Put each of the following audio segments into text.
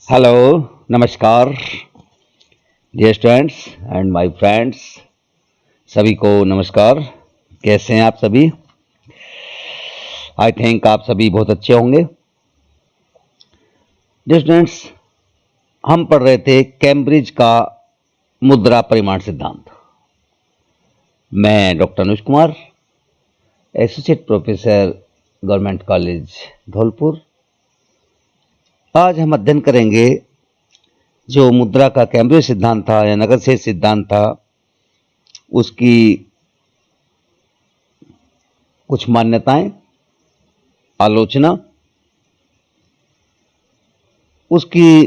Hello, नमस्कार dear students and my friends. सभी को नमस्कार। कैसे हैं आप सभी? आई थिंक आप सभी बहुत अच्छे होंगे। डियर स्टूडेंट्स, हम पढ़ रहे थे कैम्ब्रिज का मुद्रा परिमाण सिद्धांत। मैं doctor Anuj Kumar, associate professor, government college Dholpur. आज हम अध्ययन करेंगे जो मुद्रा का कैम्ब्रिज सिद्धांत था या नगद शेष सिद्धांत था, उसकी कुछ मान्यताएं, आलोचना, उसकी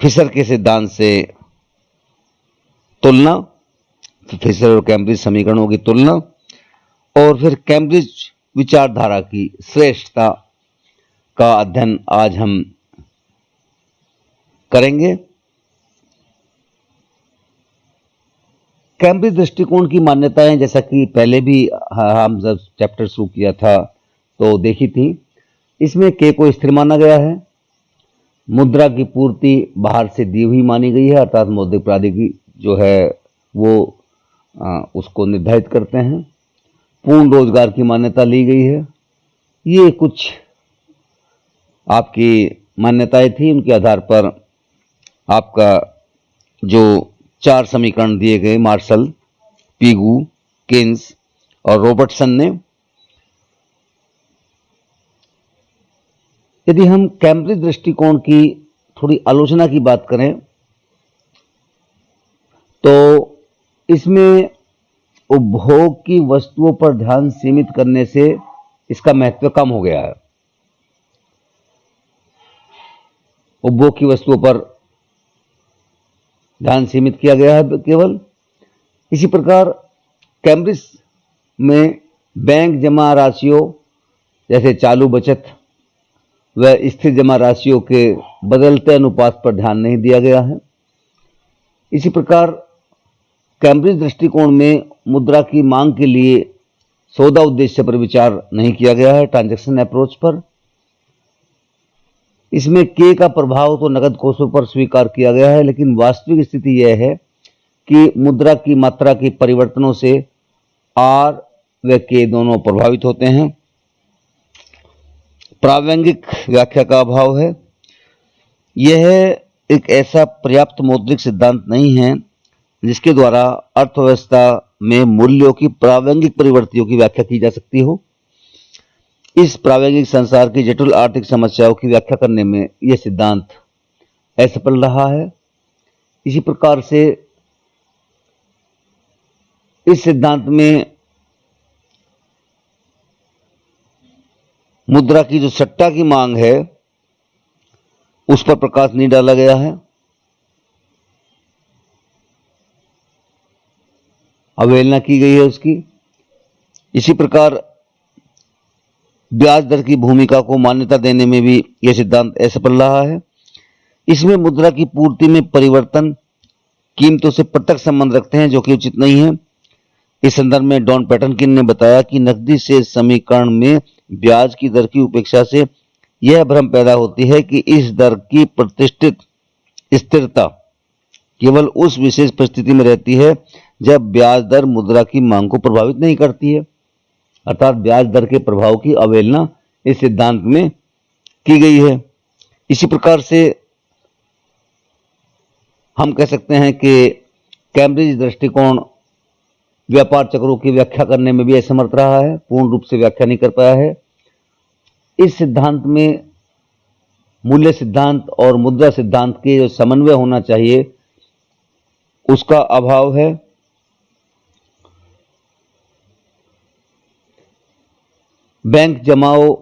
फिशर के सिद्धांत से तुलना, फिशर और कैम्ब्रिज समीकरणों की तुलना, और फिर कैम्ब्रिज विचारधारा की श्रेष्ठता का अध्ययन आज हम करेंगे। कैम्ब्रिज दृष्टिकोण की मान्यताएं, जैसा कि पहले भी हम जब चैप्टर शुरू किया था तो देखी थी। इसमें के को स्थिर माना गया है, मुद्रा की पूर्ति बाहर से दी हुई मानी गई है, अर्थात मौद्रिक प्राधिकारी जो है वो उसको निर्धारित करते हैं। पूर्ण रोजगार की मान्यता ली गई है। ये कुछ आपकी मान्यताएं थी, उनके आधार पर आपका जो 4 समीकरण दिए गए मार्शल, पीगू, केन्स और रॉबर्टसन ने। यदि हम कैम्ब्रिज दृष्टिकोण की थोड़ी आलोचना की बात करें तो इसमें उपभोग की वस्तुओं पर ध्यान सीमित करने से इसका महत्व कम हो गया है। उपभोग की वस्तुओं पर ध्यान सीमित किया गया है केवल। इसी प्रकार कैम्ब्रिज में बैंक जमा राशियों जैसे चालू बचत व स्थिर जमा राशियों के बदलते अनुपात पर ध्यान नहीं दिया गया है। इसी प्रकार कैम्ब्रिज दृष्टिकोण में मुद्रा की मांग के लिए सौदा उद्देश्य पर विचार नहीं किया गया है, ट्रांजैक्शन अप्रोच पर। इसमें के का प्रभाव तो नकद कोषों पर स्वीकार किया गया है, लेकिन वास्तविक स्थिति यह है कि मुद्रा की मात्रा के परिवर्तनों से आर व के दोनों प्रभावित होते हैं। प्रासंगिक व्याख्या का अभाव है। यह एक ऐसा पर्याप्त मौद्रिक सिद्धांत नहीं है जिसके द्वारा अर्थव्यवस्था में मूल्यों की प्रासंगिक परिवर्तियों की व्याख्या की जा सकती हो। इस प्रासंगिक संसार की जटिल आर्थिक समस्याओं की व्याख्या करने में यह सिद्धांत असफल रहा है। इसी प्रकार से इस सिद्धांत में मुद्रा की जो सट्टा की मांग है उस पर प्रकाश नहीं डाला गया है। अवहेलना की गई है उसकी। इसी प्रकार ब्याज दर की भूमिका को मान्यता देने में भी यह सिद्धांत असफल रहा है। इसमें मुद्रा की पूर्ति में परिवर्तन कीमतों से प्रत्यक्ष संबंध रखते हैं, जो कि उचित नहीं है। इस संदर्भ में डॉन पैटनकिन ने बताया कि नकदी से समीकरण में ब्याज की दर की उपेक्षा से यह भ्रम पैदा होती है कि इस दर की प्रतिष्ठित स्थिरता केवल उस विशेष परिस्थिति में रहती है जब ब्याज दर मुद्रा की मांग को प्रभावित नहीं करती है, अर्थात ब्याज दर के प्रभाव की अवहेलना इस सिद्धांत में की गई है। इसी प्रकार से हम कह सकते हैं कि कैम्ब्रिज दृष्टिकोण व्यापार चक्रों की व्याख्या करने में भी असमर्थ रहा है, पूर्ण रूप से व्याख्या नहीं कर पाया है। इस सिद्धांत में मूल्य सिद्धांत और मुद्रा सिद्धांत के जो समन्वय होना चाहिए उसका अभाव है। बैंक जमाओं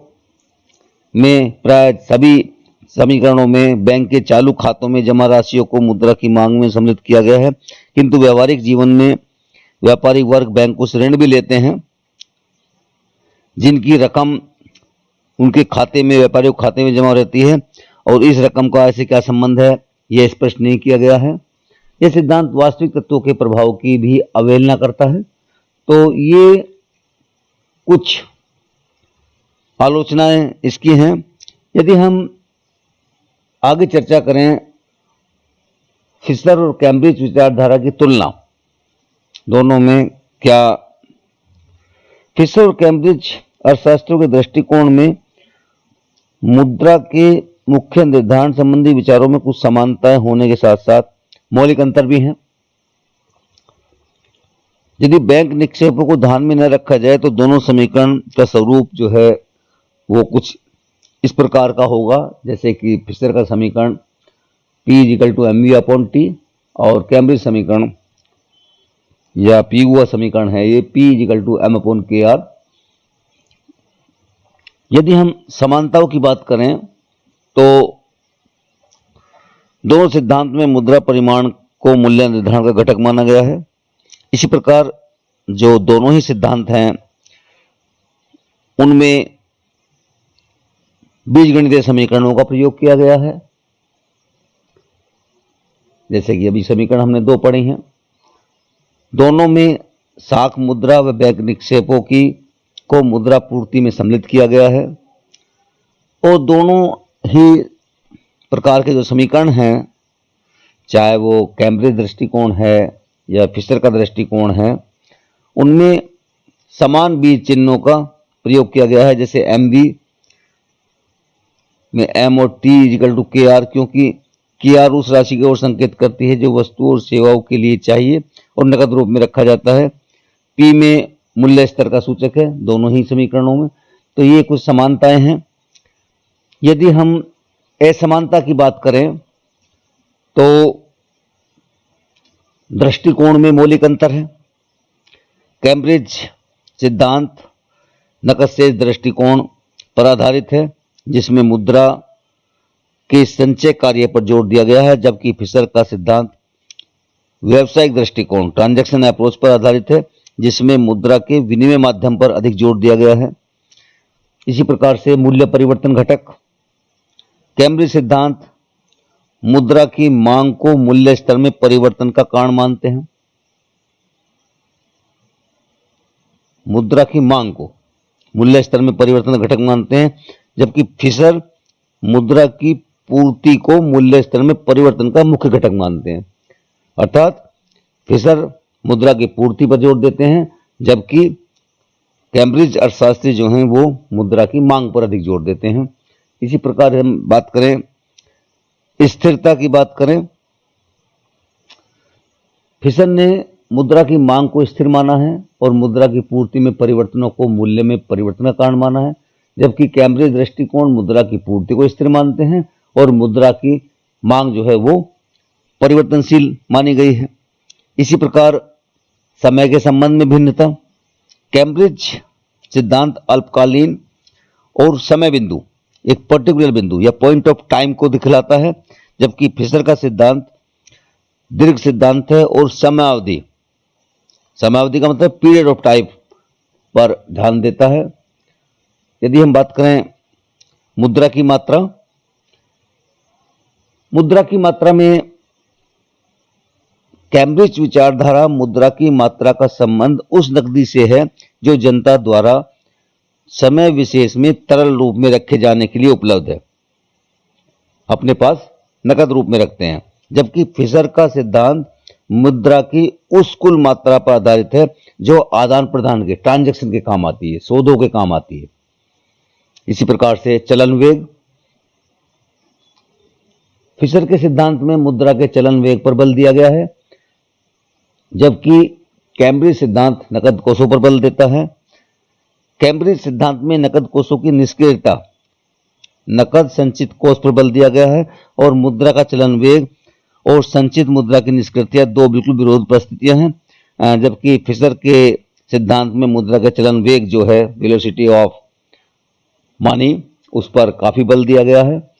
में प्राय सभी समीकरणों में बैंक के चालू खातों में जमा राशियों को मुद्रा की मांग में सम्मिलित किया गया है, किंतु व्यवहारिक जीवन में व्यापारी वर्ग बैंकों से ऋण भी लेते हैं जिनकी रकम उनके खाते में, व्यापारियों के खाते में जमा रहती है, और इस रकम का ऐसे क्या संबंध है यह स्पष्ट नहीं किया गया है। यह सिद्धांत वास्तविक तत्वों के प्रभाव की भी अवहेलना करता है। तो ये कुछ आलोचनाएं इसकी हैं। यदि हम आगे चर्चा करें फिशर और कैम्ब्रिज विचारधारा की तुलना, दोनों में क्या। फिशर और कैम्ब्रिज अर्थशास्त्रों के दृष्टिकोण में मुद्रा के मुख्य निर्धारण संबंधी विचारों में कुछ समानताएं होने के साथ साथ मौलिक अंतर भी हैं। यदि बैंक निक्षेपों को ध्यान में न रखा जाए तो दोनों समीकरण का स्वरूप जो है वो कुछ इस प्रकार का होगा, जैसे कि फिशर का समीकरण P equal to mv upon T और कैम्ब्रिज समीकरण या पी हुआ समीकरण है ये P equal to m upon K R. यदि हम समानताओं की बात करें तो दोनों सिद्धांत में मुद्रा परिमाण को मूल्य निर्धारण का घटक माना गया है। इसी प्रकार जो दोनों ही सिद्धांत हैं उनमें बीजगणितीय समीकरणों का प्रयोग किया गया है, जैसे कि अभी समीकरण हमने दो पढ़े हैं। दोनों में साख मुद्रा व बैंक निक्षेपों को मुद्रा पूर्ति में सम्मिलित किया गया है और दोनों ही प्रकार के जो समीकरण हैं, चाहे वो कैम्ब्रिज दृष्टिकोण है या फिशर का दृष्टिकोण है, उनमें समान बीज चिन्हों का प्रयोग किया गया है, जैसे MV में M और T इक्वल टू KR, क्योंकि KR उस राशि की ओर संकेत करती है जो वस्तु और सेवाओं के लिए चाहिए और नकद रूप में रखा जाता है। P में मूल्य स्तर का सूचक है दोनों ही समीकरणों में। तो ये कुछ समानताएं हैं। यदि हम असमानता की बात करें तो दृष्टिकोण में मौलिक अंतर है। कैम्ब्रिज सिद्धांत नकद शेष दृष्टिकोण पर आधारित है, जिसमें मुद्रा के संचय कार्य पर जोर दिया गया है, जबकि फिशर का सिद्धांत व्यावसायिक दृष्टिकोण ट्रांजैक्शन अप्रोच पर आधारित है, जिसमें मुद्रा के विनिमय माध्यम पर अधिक जोर दिया गया है। इसी प्रकार से मूल्य परिवर्तन घटक, कैम्ब्रिज सिद्धांत मुद्रा की मांग को मूल्य स्तर में परिवर्तन का कारण मानते हैं। मुद्रा की मांग को मूल्य स्तर में परिवर्तन का घटक मानते हैं, जबकि फिशर मुद्रा की पूर्ति को मूल्य स्तर में परिवर्तन का मुख्य घटक मानते हैं। अर्थात फिशर मुद्रा की पूर्ति पर जोर देते हैं, जबकि कैम्ब्रिज अर्थशास्त्री जो हैं वो मुद्रा की मांग पर अधिक जोर देते हैं। इसी प्रकार हम बात करें स्थिरता की बात करें, फिशर ने मुद्रा की मांग को स्थिर माना है और मुद्रा की पूर्ति में परिवर्तनों को मूल्य में परिवर्तन का कारण माना है, जबकि कैम्ब्रिज दृष्टिकोण मुद्रा की पूर्ति को स्थिर मानते हैं और मुद्रा की मांग जो है वो परिवर्तनशील मानी गई है। इसी प्रकार समय के संबंध में भिन्नता, कैम्ब्रिज सिद्धांत अल्पकालीन और समय बिंदु, एक पर्टिकुलर बिंदु या पॉइंट ऑफ टाइम को दिखलाता है, जबकि फिशर का सिद्धांत दीर्घ सिद्धांत है और समयावधि का मतलब पीरियड ऑफ टाइम पर ध्यान देता है। यदि हम बात करें मुद्रा की मात्रा में कैम्ब्रिज विचारधारा मुद्रा की मात्रा का संबंध उस नकदी से है जो जनता द्वारा समय विशेष में तरल रूप में रखे जाने के लिए उपलब्ध है, अपने पास नकद रूप में रखते हैं, जबकि फिशर का सिद्धांत मुद्रा की उस कुल मात्रा पर आधारित है जो आदान प्रदान के ट्रांजैक्शन के काम आती है, सौदों के काम आती है। इसी प्रकार से चलन वेग, फिशर के सिद्धांत में मुद्रा के चलन वेग पर बल दिया गया है, जबकि कैम्ब्रिज सिद्धांत नकद कोषों पर बल देता है। कैम्ब्रिज सिद्धांत में नकद कोषों की निष्क्रियता नकद संचित कोष पर बल दिया गया है और मुद्रा का चलन वेग और संचित मुद्रा की निष्क्रियता दो बिल्कुल विरोध परिस्थितियां हैं, जबकि फिशर के सिद्धांत में मुद्रा का चलन वेग जो है वेलोसिटी ऑफ मनी उस पर काफी बल दिया गया है।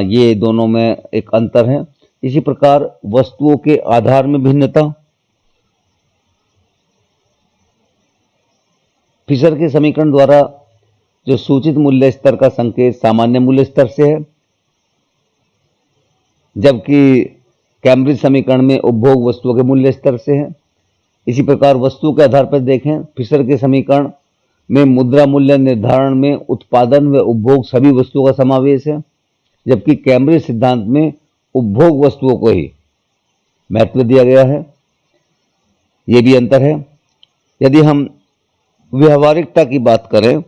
ये दोनों में एक अंतर है। इसी प्रकार वस्तुओं के आधार में भिन्नता, फिशर के समीकरण द्वारा जो सूचित मूल्य स्तर का संकेत सामान्य मूल्य स्तर से है, जबकि कैम्ब्रिज समीकरण में उपभोग वस्तुओं के मूल्य स्तर से है। इसी प्रकार वस्तुओं के आधार पर देखें, फिशर के समीकरण में मुद्रा मूल्य निर्धारण में उत्पादन व उपभोग सभी वस्तुओं का समावेश है, जबकि कैम्ब्रिज सिद्धांत में उपभोग वस्तुओं को ही महत्व दिया गया है। ये भी अंतर है। यदि हम व्यवहारिकता की बात करें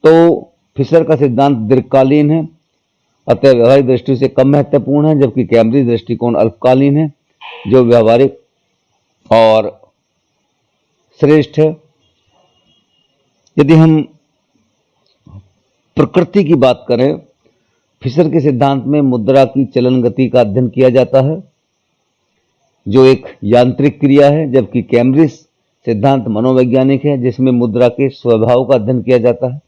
तो फिशर का सिद्धांत दीर्घकालीन है, अतः व्यवहारिक दृष्टि से कम महत्वपूर्ण है, जबकि कैम्ब्रिज दृष्टिकोण अल्पकालीन है, जो व्यवहारिक और श्रेष्ठ है। यदि हम प्रकृति की बात करें, फिशर के सिद्धांत में मुद्रा की चलन गति का अध्ययन किया जाता है, जो एक यांत्रिक क्रिया है, जबकि कैम्ब्रिज सिद्धांत मनोवैज्ञानिक है, जिसमें मुद्रा के स्वभाव का अध्ययन किया जाता है।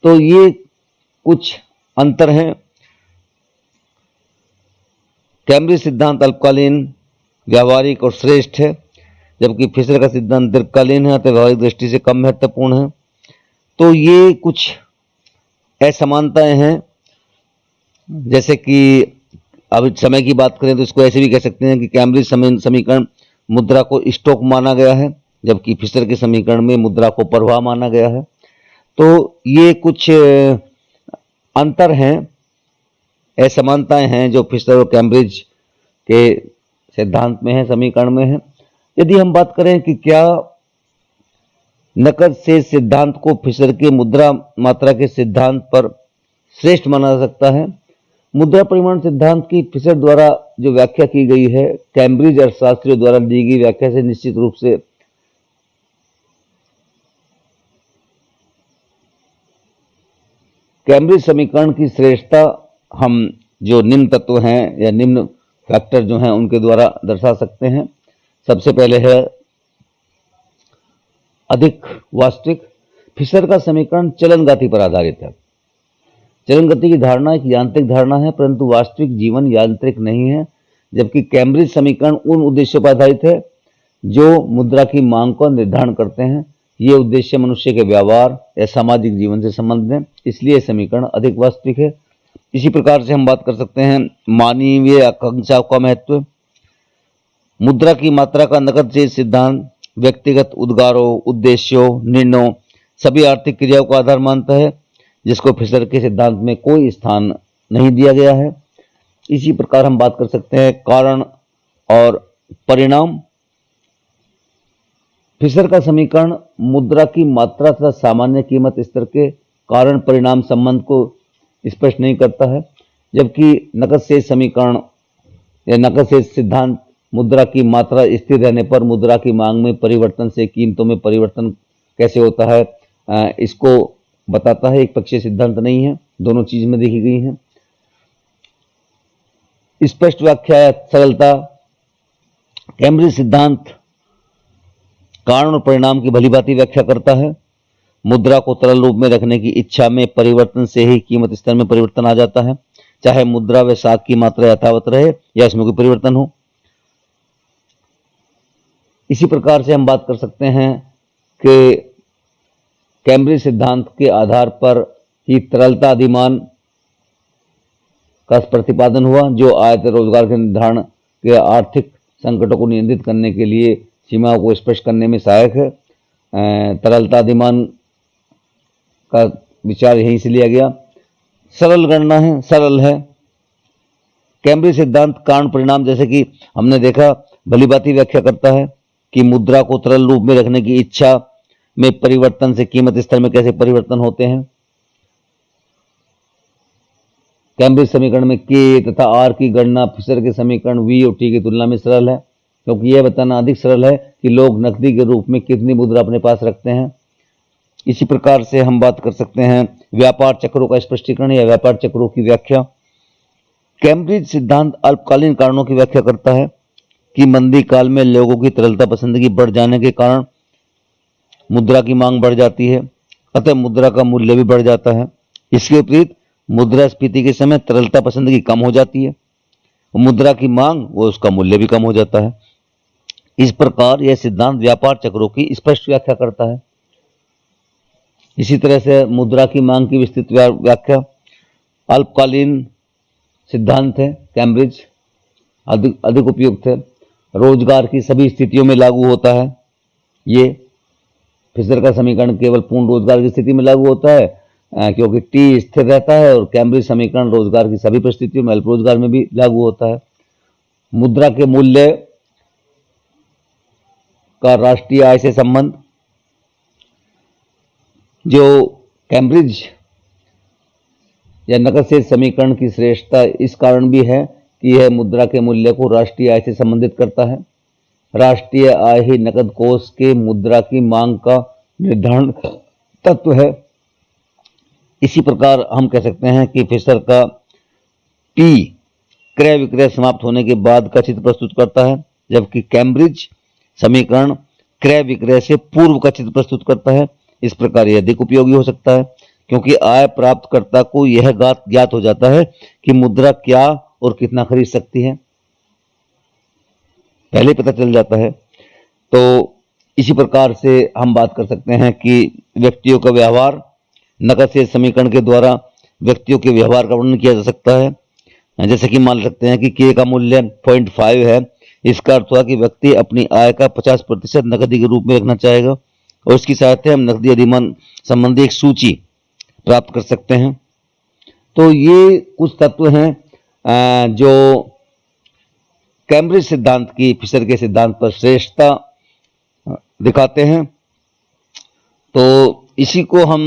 तो ये कुछ अंतर हैं। कैम्ब्रिज सिद्धांत अल्पकालीन, व्यावहारिक और श्रेष्ठ है, जबकि फिशर का सिद्धांत दीर्घकालीन है, अतः व्यावहारिक दृष्टि से कम महत्वपूर्ण है। तो ये कुछ असमानताएं हैं। जैसे कि अब समय की बात करें तो इसको ऐसे भी कह सकते हैं कि कैम्ब्रिज समीकरण मुद्रा को स्टॉक माना गया है, जबकि फिशर के समीकरण में मुद्रा को प्रवाह माना गया है। तो ये कुछ अंतर हैं, असमानताएं हैं जो फिशर और कैम्ब्रिज के सिद्धांत में है, समीकरण में है। यदि हम बात करें कि क्या नकद शेष सिद्धांत को फिशर के मुद्रा मात्रा के सिद्धांत पर श्रेष्ठ माना जा सकता है। मुद्रा परिमाण सिद्धांत की फिशर द्वारा जो व्याख्या की गई है, कैम्ब्रिज अर्थशास्त्रियों द्वारा दी गई व्याख्या से निश्चित रूप से कैम्ब्रिज समीकरण की श्रेष्ठता हम जो निम्न तत्व हैं या निम्न फैक्टर जो हैं उनके द्वारा दर्शा सकते हैं। सबसे पहले है अधिक वास्तविक। फिशर का समीकरण चलन गति पर आधारित है। चलन गति की धारणा एक यांत्रिक धारणा है, परंतु वास्तविक जीवन यांत्रिक नहीं है, जबकि कैम्ब्रिज समीकरण उन उद्देश्यों पर आधारित है जो मुद्रा की मांग का निर्धारण करते हैं। ये उद्देश्य मनुष्य के व्यवहार या सामाजिक जीवन से संबंधित है, इसलिए समीकरण अधिक वास्तविक है। इसी प्रकार से हम बात कर सकते हैं मानवीय आकांक्षा का महत्व। मुद्रा की मात्रा का नकद शेष सिद्धांत व्यक्तिगत उद्गारों, उद्देश्यों, निर्णयों, सभी आर्थिक क्रियाओं का आधार मानता है, जिसको फिशर के सिद्धांत में कोई स्थान नहीं दिया गया है। इसी प्रकार हम बात कर सकते हैं कारण और परिणाम। फिशर का समीकरण मुद्रा की मात्रा तथा सामान्य कीमत स्तर के कारण परिणाम संबंध को स्पष्ट नहीं करता है, जबकि नकद शेष समीकरण या नकद शेष सिद्धांत मुद्रा की मात्रा स्थिर रहने पर मुद्रा की मांग में परिवर्तन से कीमतों में परिवर्तन कैसे होता है इसको बताता है। एक पक्षीय सिद्धांत नहीं है, दोनों चीज में देखी गई है। स्पष्ट व्याख्या या सरलता। कैम्ब्रिज सिद्धांत कारण और परिणाम की भलीभांति व्याख्या करता है। मुद्रा को तरल रूप में रखने की इच्छा में परिवर्तन से ही कीमत स्तर में परिवर्तन आ जाता है, चाहे मुद्रा व साख की मात्रा यथावत रहे या इसमें कोई परिवर्तन हो। इसी प्रकार से हम बात कर सकते हैं कि कैम्ब्रिज सिद्धांत के आधार पर ही तरलता अधिमान का प्रतिपादन हुआ, जो आयत रोजगार के निर्धारण के आर्थिक संकटों को नियंत्रित करने के लिए सीमाओं को स्पष्ट करने में सहायक है। तरलता अधिमान का विचार यहीं से लिया गया। सरल गणना है, सरल है। कैम्ब्रिज सिद्धांत कारण परिणाम जैसे कि हमने देखा भलीभांति व्याख्या करता है कि मुद्रा को तरल रूप में रखने की इच्छा में परिवर्तन से कीमत स्तर में कैसे परिवर्तन होते हैं। कैम्ब्रिज समीकरण में के तथा आर की गणना फिशर के समीकरण वी और टी की तुलना में सरल है, क्योंकि यह बताना अधिक सरल है कि लोग नकदी के रूप में कितनी मुद्रा अपने पास रखते हैं। इसी प्रकार से हम बात कर सकते हैं व्यापार चक्रों का स्पष्टीकरण या व्यापार चक्रों की व्याख्या। कैम्ब्रिज सिद्धांत अल्पकालीन कारणों की व्याख्या करता है कि मंदी काल में लोगों की तरलता पसंदगी बढ़ जाने के कारण मुद्रा की मांग बढ़ जाती है, अतः मुद्रा का मूल्य भी बढ़ जाता है। इसके विपरीत मुद्रास्फीति के समय तरलता पसंदगी कम हो जाती है, मुद्रा की मांग व उसका मूल्य भी कम हो जाता है। इस प्रकार यह सिद्धांत व्यापार चक्रों की स्पष्ट व्याख्या करता है। इसी तरह से मुद्रा की मांग की विस्तृत व्याख्या अल्पकालीन सिद्धांत है, कैम्ब्रिज अधिक उपयुक्त है, रोजगार की सभी स्थितियों में लागू होता है। ये फिशर का समीकरण केवल पूर्ण रोजगार की स्थिति में लागू होता है क्योंकि टी स्थिर रहता है और कैम्ब्रिज समीकरण रोजगार की सभी परिस्थितियों में अल्प रोजगार में भी लागू होता है। मुद्रा के मूल्य का राष्ट्रीय आय से संबंध, जो कैम्ब्रिज या नकद शेष समीकरण की श्रेष्ठता इस कारण भी है कि यह मुद्रा के मूल्य को राष्ट्रीय आय से संबंधित करता है। राष्ट्रीय आय ही नकद कोष के मुद्रा की मांग का निर्धारण तत्व है। इसी प्रकार हम कह सकते हैं कि फिशर का पी क्रय विक्रय समाप्त होने के बाद का चित्र प्रस्तुत करता है, जबकि कैम्ब्रिज समीकरण क्रय विक्रय से पूर्व का चित्र प्रस्तुत करता है। इस प्रकार यह अधिक उपयोगी हो सकता है क्योंकि आय प्राप्तकर्ता को यह ज्ञात हो जाता है कि मुद्रा क्या और कितना खरीद सकती है, पहले पता चल जाता है। तो इसी प्रकार से हम बात कर सकते हैं कि व्यक्तियों का व्यवहार, नकद शेष समीकरण के द्वारा व्यक्तियों के व्यवहार का वर्णन किया जा सकता है। जैसे कि मान सकते हैं कि के का मूल्य 0.5 है। इसका अर्थ हुआ कि व्यक्ति अपनी आय का 50% नकदी के रूप में रखना चाहेगा और इसकी सहायता से हम नकदी अधिमान संबंधी एक सूची प्राप्त कर सकते हैं। तो ये कुछ तत्व हैं जो कैम्ब्रिज सिद्धांत की, फिशर के सिद्धांत पर श्रेष्ठता दिखाते हैं। तो इसी को हम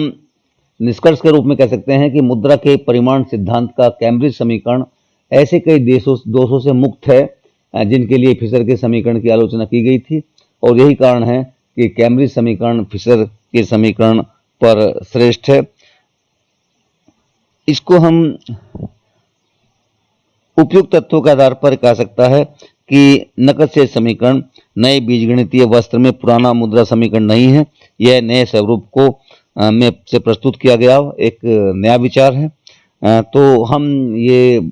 निष्कर्ष के रूप में कह सकते हैं कि मुद्रा के परिमाण सिद्धांत का कैम्ब्रिज समीकरण ऐसे कई दोषों से मुक्त है जिनके लिए फिशर के समीकरण की आलोचना की गई थी, और यही कारण है कि कैम्ब्रिज समीकरण फिशर के समीकरण पर श्रेष्ठ है। इसको हम उपयुक्त तत्वों के आधार पर कह सकता है कि नकद शेष समीकरण नए बीजगणितीय वस्त्र में पुराना मुद्रा समीकरण नहीं है। यह नए स्वरूप को में से प्रस्तुत किया गया एक नया विचार है। तो हम ये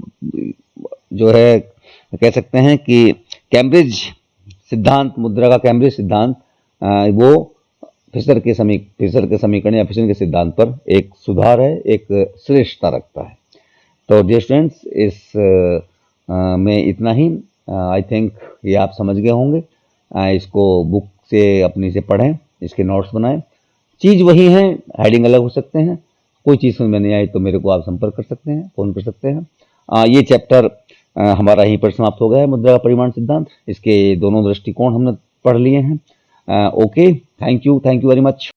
जो है कह सकते हैं कि कैम्ब्रिज सिद्धांत, मुद्रा का कैम्ब्रिज सिद्धांत वो फिशर के समीकरण या फिशर के सिद्धांत पर एक सुधार है, एक श्रेष्ठता रखता है। तो डियर स्टूडेंट्स, इस में इतना ही। आई थिंक ये आप समझ गए होंगे। इसको बुक से अपनी से पढ़ें, इसके नोट्स बनाएं। चीज़ वही है, हेडिंग अलग हो सकते हैं। कोई चीज़ समझ में नहीं आई तो मेरे को आप संपर्क कर सकते हैं, फ़ोन कर सकते हैं। ये चैप्टर हमारा यहीं पर समाप्त हो गया है, मुद्रा का परिमाण सिद्धांत। इसके दोनों दृष्टिकोण हमने पढ़ लिए हैं। Okay, thank you very much.